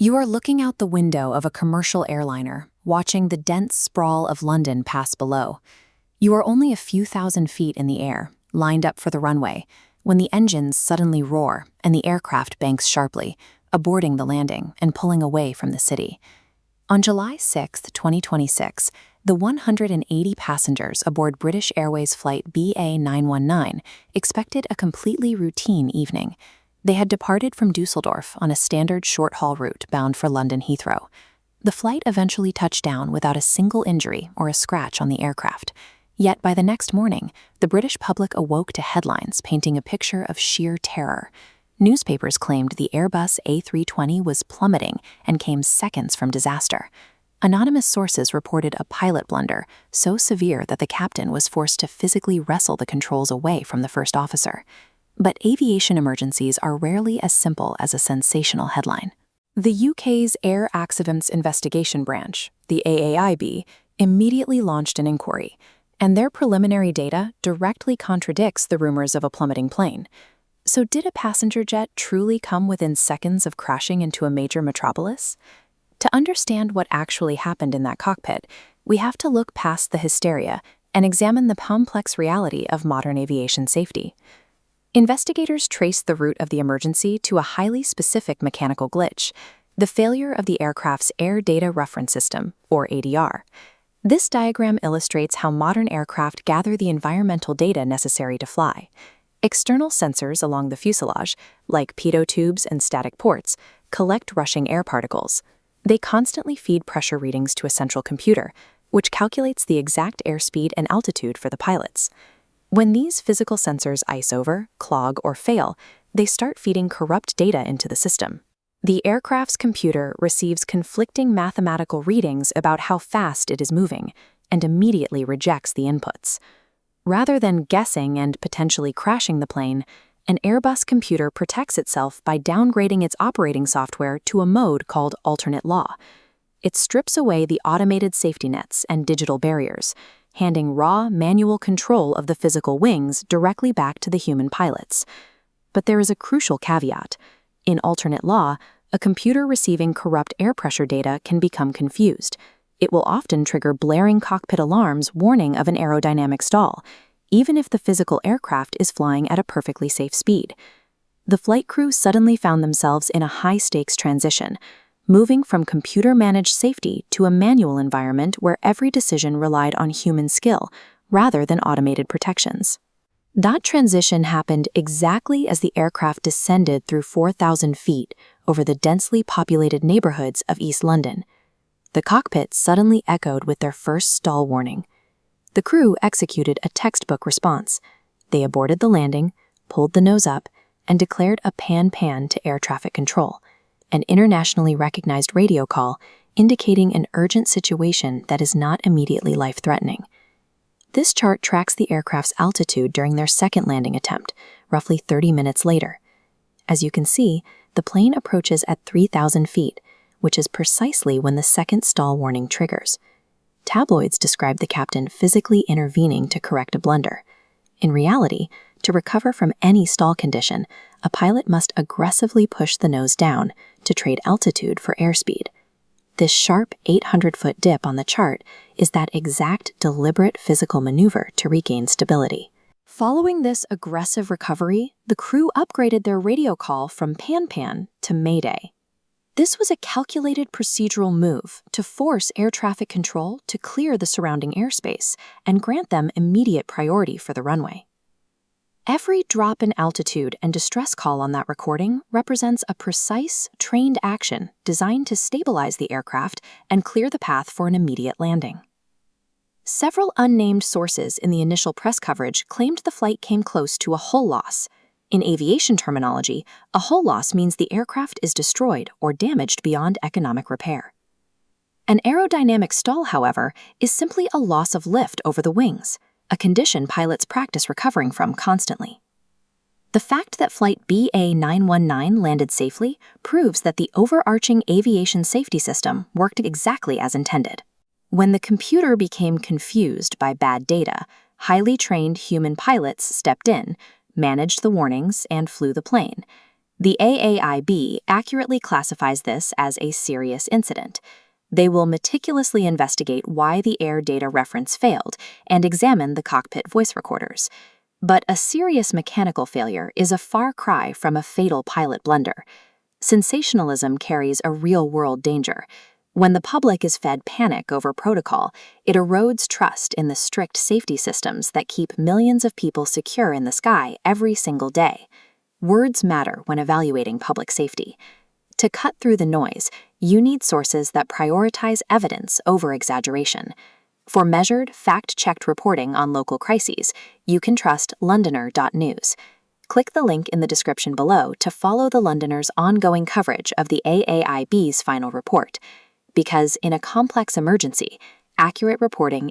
You are looking out the window of a commercial airliner, watching the dense sprawl of London pass below. You are only a few thousand feet in the air, lined up for the runway, when the engines suddenly roar and the aircraft banks sharply, aborting the landing and pulling away from the city. On July 6, 2026, the 180 passengers aboard British Airways flight BA919 expected a completely routine evening. They had departed from Dusseldorf on a standard short-haul route bound for London Heathrow. The flight eventually touched down without a single injury or a scratch on the aircraft. Yet by the next morning, the British public awoke to headlines painting a picture of sheer terror. Newspapers claimed the Airbus A320 was plummeting and came seconds from disaster. Anonymous sources reported a pilot blunder so severe that the captain was forced to physically wrestle the controls away from the first officer. But aviation emergencies are rarely as simple as a sensational headline. The UK's Air Accidents Investigation Branch, the AAIB, immediately launched an inquiry, and their preliminary data directly contradicts the rumors of a plummeting plane. So did a passenger jet truly come within seconds of crashing into a major metropolis? To understand what actually happened in that cockpit, we have to look past the hysteria and examine the complex reality of modern aviation safety. Investigators traced the root of the emergency to a highly specific mechanical glitch, the failure of the aircraft's Air Data Reference System, or ADR. This diagram illustrates how modern aircraft gather the environmental data necessary to fly. External sensors along the fuselage, like pitot tubes and static ports, collect rushing air particles. They constantly feed pressure readings to a central computer, which calculates the exact airspeed and altitude for the pilots. When these physical sensors ice over, clog, or fail, they start feeding corrupt data into the system. The aircraft's computer receives conflicting mathematical readings about how fast it is moving and immediately rejects the inputs. Rather than guessing and potentially crashing the plane, an Airbus computer protects itself by downgrading its operating software to a mode called alternate law. It strips away the automated safety nets and digital barriers, handing raw manual control of the physical wings directly back to the human pilots. But there is a crucial caveat. In alternate law, a computer receiving corrupt air pressure data can become confused. It will often trigger blaring cockpit alarms warning of an aerodynamic stall, even if the physical aircraft is flying at a perfectly safe speed. The flight crew suddenly found themselves in a high-stakes transition, moving from computer-managed safety to a manual environment where every decision relied on human skill rather than automated protections. That transition happened exactly as the aircraft descended through 4,000 feet over the densely populated neighborhoods of East London. The cockpit suddenly echoed with their first stall warning. The crew executed a textbook response. They aborted the landing, pulled the nose up, and declared a pan-pan to air traffic control, an internationally recognized radio call indicating an urgent situation that is not immediately life-threatening. This chart tracks the aircraft's altitude during their second landing attempt, roughly 30 minutes later. As you can see, the plane approaches at 3,000 feet, which is precisely when the second stall warning triggers. Tabloids describe the captain physically intervening to correct a blunder. In reality, to recover from any stall condition, a pilot must aggressively push the nose down to trade altitude for airspeed. This sharp 800-foot dip on the chart is that exact deliberate physical maneuver to regain stability. Following this aggressive recovery, the crew upgraded their radio call from pan-pan to MAYDAY. This was a calculated procedural move to force air traffic control to clear the surrounding airspace and grant them immediate priority for the runway. Every drop in altitude and distress call on that recording represents a precise, trained action designed to stabilize the aircraft and clear the path for an immediate landing. Several unnamed sources in the initial press coverage claimed the flight came close to a hull loss. In aviation terminology, a hull loss means the aircraft is destroyed or damaged beyond economic repair. An aerodynamic stall, however, is simply a loss of lift over the wings, a condition pilots practice recovering from constantly. The fact that flight BA919 landed safely proves that the overarching aviation safety system worked exactly as intended. When the computer became confused by bad data, highly trained human pilots stepped in, managed the warnings, and flew the plane. The AAIB accurately classifies this as a serious incident. They will meticulously investigate why the air data reference failed and examine the cockpit voice recorders. But a serious mechanical failure is a far cry from a fatal pilot blunder. Sensationalism carries a real-world danger. When the public is fed panic over protocol, it erodes trust in the strict safety systems that keep millions of people secure in the sky every single day. Words matter when evaluating public safety. To cut through the noise, you need sources that prioritize evidence over exaggeration. For measured, fact-checked reporting on local crises, you can trust Londoner.news. Click the link in the description below to follow the Londoner's ongoing coverage of the AAIB's final report. Because in a complex emergency, accurate reporting